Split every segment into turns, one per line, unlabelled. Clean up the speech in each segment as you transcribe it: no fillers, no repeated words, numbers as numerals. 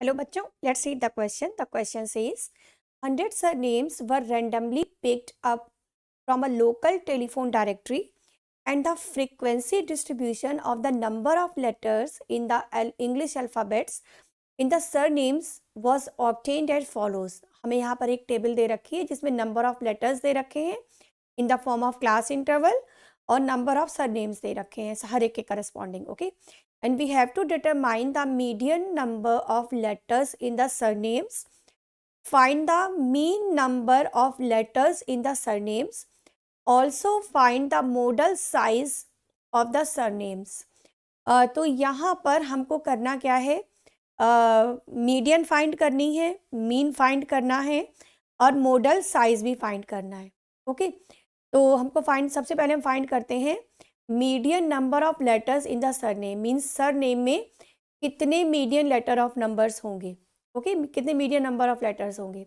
Hello बच्चों, let's read the question. The question says 100 surnames were randomly picked up from a local telephone directory and the frequency distribution of the number of letters in the English alphabets in the surnames was obtained as follows. हमें यहाँ पर एक table दे रखी है जिसमें number of letters दे रखे हैं in the form of class interval और नंबर ऑफ सरनेम्स दे रखे हैं हर एक के corresponding. Okay, and we have to determine the median number of letters in the surnames, find the mean number of letters in the surnames, also find the modal size of the surnames. तो यहाँ पर हमको करना क्या है, median find करनी है, mean find करना है और मोडल साइज भी फाइंड करना है. ओके, तो हमको फाइंड, सबसे पहले हम फाइंड करते हैं median number of letters in the surname. Means surname में कितने मीडियन लेटर ऑफ नंबर्स होंगे. ओके, कितने मीडियन नंबर ऑफ लेटर्स होंगे.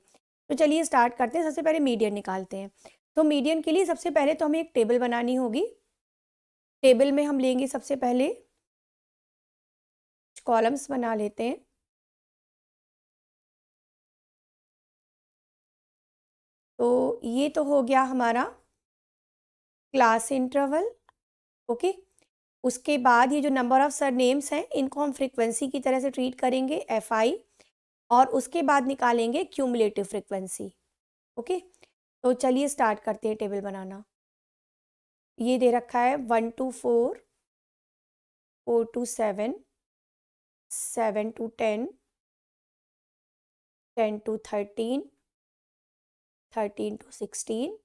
तो चलिए स्टार्ट करते हैं. सबसे पहले मीडियन निकालते हैं. तो मीडियन के लिए सबसे पहले तो हमें एक टेबल बनानी होगी. टेबल में हम लेंगे सबसे पहले कॉलम्स बना लेते हैं. तो ये तो हो गया हमारा क्लास इंटरवल. ओके, उसके बाद ये जो नंबर ऑफ सरनेम्स हैं इनको हम फ्रीक्वेंसी की तरह से ट्रीट करेंगे FI, और उसके बाद निकालेंगे क्यूमुलेटिव फ्रीक्वेंसी. ओके, तो चलिए स्टार्ट करते हैं टेबल बनाना. ये दे रखा है 1 to 4, 4 to 7, 7 to 10, 10 to 13, 13 to 16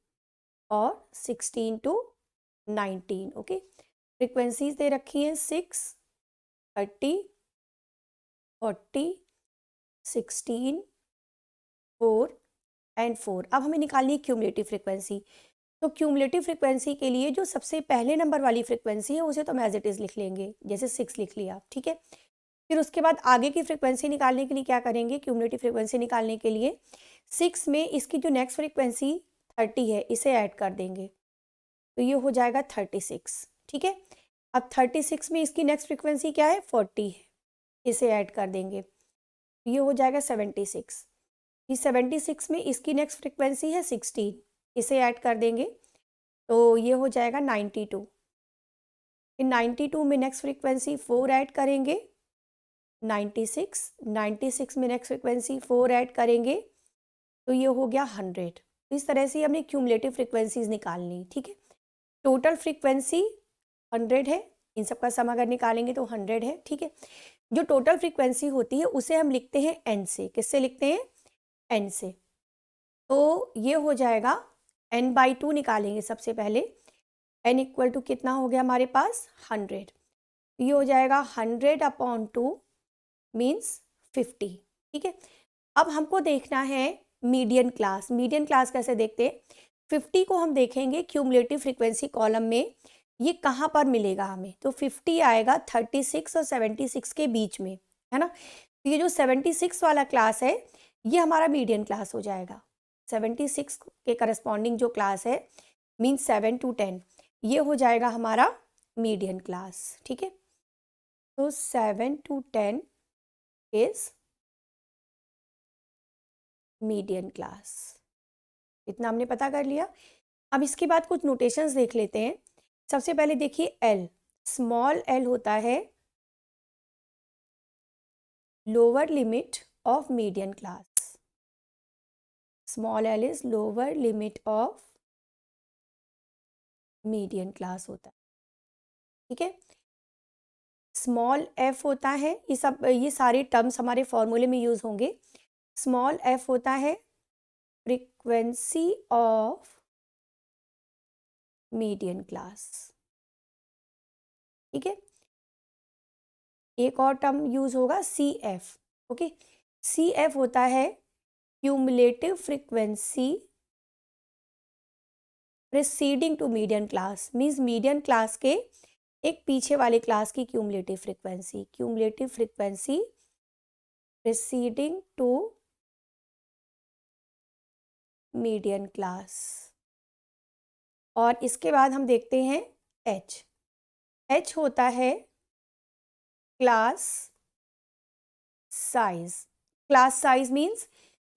और 16 to 19. ओके, फ्रीक्वेंसीज दे रखी हैं 6, 30, 40, 16, 4 एंड 4. अब हमें निकालनी है क्यूमुलेटिव फ्रीक्वेंसी. तो क्यूमुलेटिव फ्रीक्वेंसी के लिए जो सबसे पहले नंबर वाली फ्रीक्वेंसी है उसे तो हम एज इट इज़ लिख लेंगे, जैसे 6 लिख लिया. ठीक है, फिर उसके बाद आगे की फ्रीक्वेंसी निकालने के लिए क्या करेंगे, क्यूमुलेटिव फ्रीक्वेंसी निकालने के लिए 6 में इसकी जो नेक्स्ट फ्रीक्वेंसी 30 है इसे ऐड कर देंगे. तो ये हो जाएगा 36. ठीक है, अब 36 में इसकी नेक्स्ट फ्रीक्वेंसी क्या है, 40 है, इसे ऐड कर देंगे. ये हो जाएगा 76. ये 76 में इसकी नेक्स्ट फ्रीक्वेंसी है 16, इसे ऐड कर देंगे. तो ये हो जाएगा 92. फिर 92 में नेक्स्ट फ्रीक्वेंसी 4 ऐड करेंगे, 96. 96 में नेक्स्ट फ्रीक्वेंसी 4 ऐड करेंगे, तो ये हो गया 100. इस तरह से हमने क्यूमुलेटिव फ्रीक्वेंसीज निकालनी. ठीक है, टोटल फ्रीक्वेंसी 100 है, इन सब का सम अगर निकालेंगे तो 100 है. ठीक है, जो टोटल फ्रीक्वेंसी होती है उसे हम लिखते हैं n से. किससे लिखते हैं, n से. तो ये हो जाएगा n/2 निकालेंगे सबसे पहले. n इक्वल टू कितना हो गया हमारे पास, 100. ये हो जाएगा 100/2 मीन्स 50. ठीक है, अब हमको देखना है मीडियन क्लास. मीडियन क्लास कैसे देखते हैं, 50 को हम देखेंगे क्यूमुलेटिव फ्रीक्वेंसी कॉलम में ये कहाँ पर मिलेगा हमें. तो 50 आएगा 36 और 76 के बीच में, है ना. तो ये जो 76 वाला क्लास है ये हमारा मीडियन क्लास हो जाएगा. 76 के करस्पॉन्डिंग जो क्लास है मीन्स 7 to 10, ये हो जाएगा हमारा मीडियन क्लास. ठीक है, तो 7 to 10 इज मीडियन क्लास. इतना हमने पता कर लिया. अब इसके बाद कुछ नोटेशंस देख लेते हैं. सबसे पहले देखिए L, स्मॉल l होता है lower limit of median class. Small l is lower limit of median class होता है. ठीक है, स्मॉल f होता है, ये सारे टर्म्स हमारे फॉर्मूले में यूज होंगे. स्मॉल f होता है फ्रीक्वेंसी ऑफ मीडियन क्लास. ठीक है, एक और टर्म यूज होगा CF. ओके, CF होता है cumulative frequency preceding to median class. Means median class के एक पीछे वाले क्लास की cumulative frequency. Cumulative frequency preceding to median class. और इसके बाद हम देखते हैं H. H होता है class size. Class size means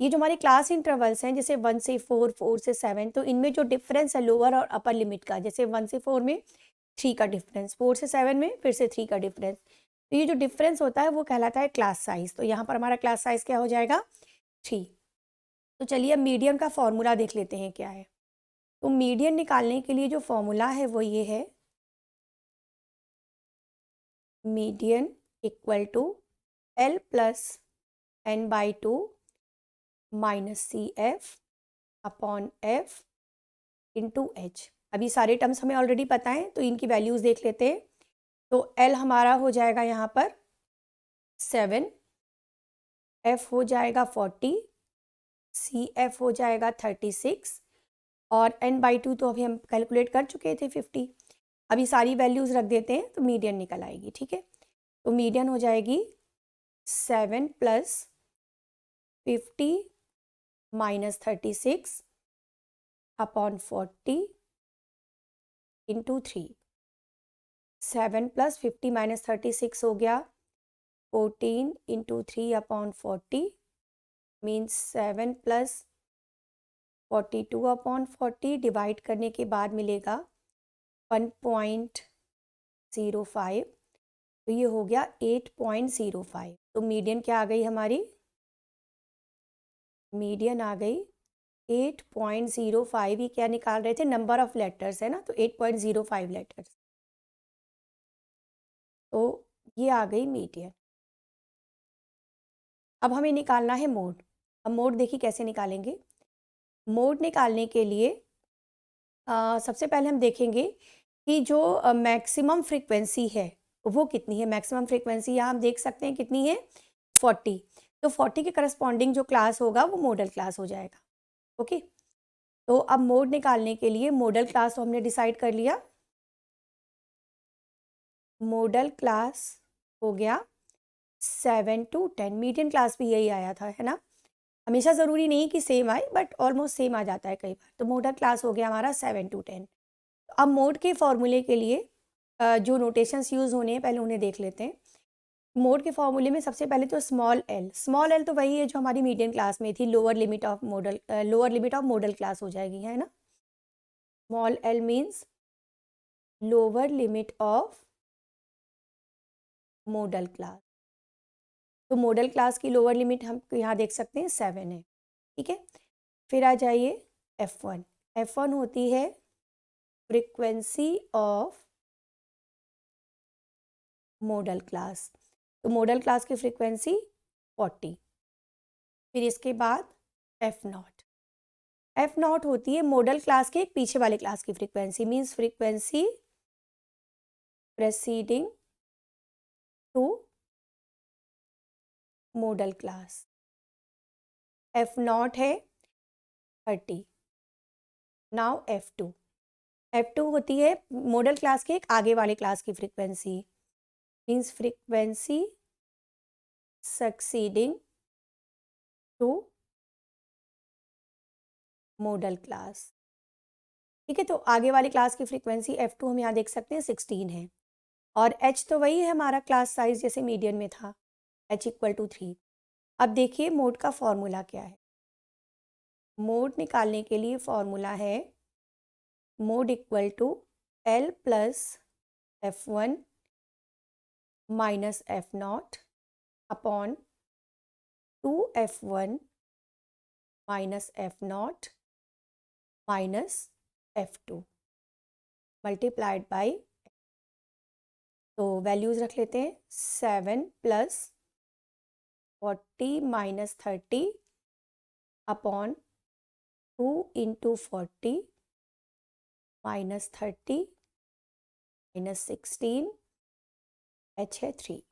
ये जो हमारे क्लास इंटरवल्स हैं जैसे 1 से 4, 4 से 7, तो इनमें जो डिफरेंस है लोअर और अपर लिमिट का, जैसे 1 से 4 में 3 का डिफरेंस, 4 से 7 में फिर से 3 का डिफरेंस, तो ये जो डिफरेंस होता है वो कहलाता है क्लास साइज। तो यहाँ पर हमारा क्लास साइज क्या हो जाएगा? 3। तो चलिए अब मीडियन का फॉर्मूला देख लेते हैं क्या है। तो मीडियन निकालने के लिए जो फॉर्मूला है वो ये है, median equal to L plus n/2 minus CF upon F into H। अभी सारे टर्म्स हमें ऑलरेडी पता है तो इनकी वैल्यूज़ देख लेते हैं। तो L हमारा हो जाएगा यहाँ पर 7, F हो जाएगा 40, CF हो जाएगा 36 और n/2 तो अभी हम कैलकुलेट कर चुके थे 50। अभी सारी वैल्यूज़ रख देते हैं तो मीडियन निकल आएगी, ठीक है। तो मीडियन हो जाएगी 7 plus 50 minus 36 upon 40 into 3। 7 plus 50 minus 36 हो गया 14 into 3 upon 40 means 7 plus 42 upon 40 divide करने के बाद मिलेगा 1.05, तो ये हो गया 8.05। तो मीडियन क्या आ गई हमारी? मीडियन आ गई 8.05। ही क्या निकाल रहे थे? नंबर ऑफ लेटर्स है ना, तो 8.05 लेटर्स। तो ये आ गई मीडियन। अब हमें निकालना है मोड। अब मोड देखिए कैसे निकालेंगे। मोड निकालने के लिए सबसे पहले हम देखेंगे कि जो मैक्सिमम फ्रीक्वेंसी है वो कितनी है। मैक्सिमम फ्रीक्वेंसी यहाँ हम देख सकते हैं कितनी है, 40। तो 40 के करस्पॉन्डिंग जो क्लास होगा वो मॉडल क्लास हो जाएगा। ओके, तो अब मोड निकालने के लिए मॉडल क्लास तो हमने डिसाइड कर लिया। मॉडल क्लास हो गया 7 to 10। मीडियन क्लास भी यही आया था, है ना। हमेशा ज़रूरी नहीं कि सेम आए बट ऑलमोस्ट सेम आ जाता है कई बार। तो मॉडल क्लास हो गया हमारा 7 to 10। अब मोड के फॉर्मूले के लिए जो नोटेशंस यूज़ होने हैं पहले उन्हें देख लेते हैं। मोड के फॉर्मूले में सबसे पहले तो स्मॉल एल तो वही है जो हमारी मीडियन क्लास में थी, lower limit of model class हो जाएगी, है ना। Small L means lower limit of model class. तो मॉडल क्लास की लोअर लिमिट हम यहाँ देख सकते हैं 7 है, ठीक है। फिर आ जाइए F1। F1 होती है फ्रीक्वेंसी ऑफ मॉडल क्लास। तो मॉडल क्लास की फ्रीक्वेंसी 40। फिर इसके बाद F0 होती है मॉडल क्लास के एक पीछे वाले क्लास की frequency, means frequency preceding to modal class. F0 है 30। नाउ F2 होती है मॉडल क्लास के एक आगे वाले क्लास की frequency, means frequency succeeding to modal class, ठीक है। तो आगे वाली क्लास की फ्रीक्वेंसी F2 हम यहाँ देख सकते हैं 16 है। और H तो वही है हमारा क्लास साइज जैसे मीडियन में था, H इक्वल टू 3। अब देखिए मोड का फॉर्मूला क्या है। मोड निकालने के लिए फॉर्मूला है mode equal to L plus F1 minus F0 upon 2F1 minus F0 minus F2 multiplied by. तो वैल्यूज़ रख लेते हैं, 7 plus 40 minus 30 upon 2 into 40 minus 30 minus 16, H है 3।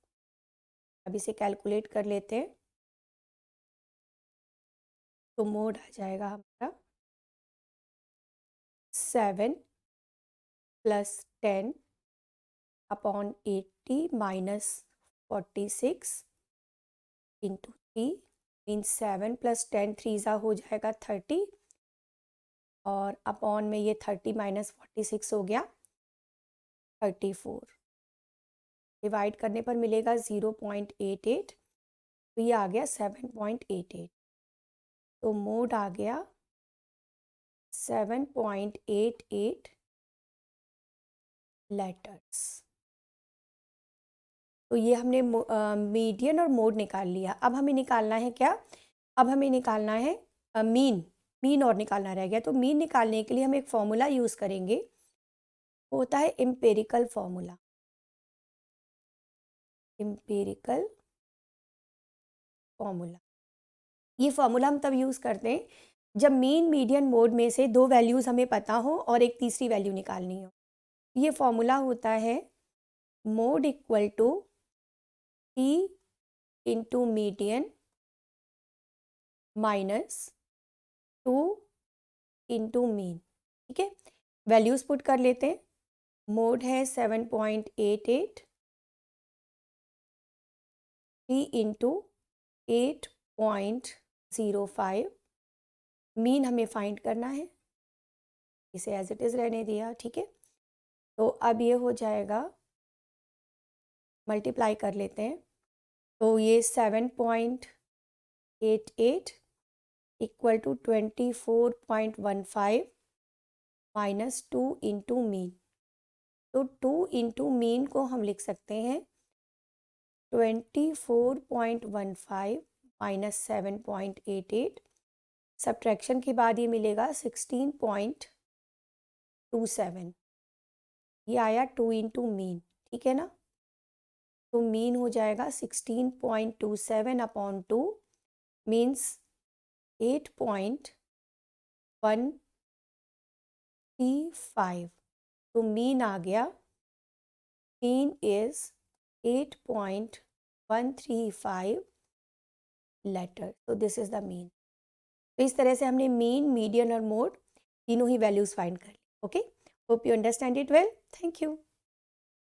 अब इसे कैलकुलेट कर लेते हैं तो मोड आ जाएगा हमारा 7 plus 10 upon 80 minus 46 into 3 means 7 plus 10 3 ज़ा हो जाएगा 30 और अपॉन में ये 30 माइनस 46 हो गया 34। डिवाइड करने पर मिलेगा 0.88। तो ये आ गया 7.88, तो मोड आ गया 7.88 लेटर्स। तो ये हमने मीडियन और मोड निकाल लिया। अब हमें निकालना है क्या? अब हमें निकालना है मीन और निकालना रह गया। तो मीन निकालने के लिए हम एक फॉर्मूला यूज़ करेंगे, वो होता है एम्पिरिकल फॉर्मूला। एम्पिरिकल फॉर्मूला, ये फॉर्मूला हम तब यूज़ करते हैं जब मीन मीडियन मोड में से दो वैल्यूज़ हमें पता हो और एक तीसरी वैल्यू निकालनी हो। ये फॉर्मूला होता है mode equal to three into median minus 2 into mean. ठीक है, वैल्यूज़ पुट कर लेते हैं। मोड है 7.88, 3 इंटू 8.05, मीन हमें फाइंड करना है, इसे एज इट इज़ रहने दिया। ठीक है, तो अब ये हो जाएगा, मल्टीप्लाई कर लेते हैं। तो ये 7.88 equal to 24.15 minus 2 into mean. तो 2 इंटू मीन को हम लिख सकते हैं 24.15 माइनस 7.88, सब्ट्रैक्शन के बाद ये मिलेगा 16.27। ये आया 2 इंटू मीन। ठीक है ना, तो मीन हो जाएगा 16.27 अपॉन 2 मीन्स 8.135। तो मीन आ गया, मीन इज 8.135 लेटर। तो दिस इज द मीन। तो इस तरह से हमने मीन, मीडियन और मोड तीनों ही वैल्यूज फाइंड कर ली। Okay, hope you understand it well. Thank you.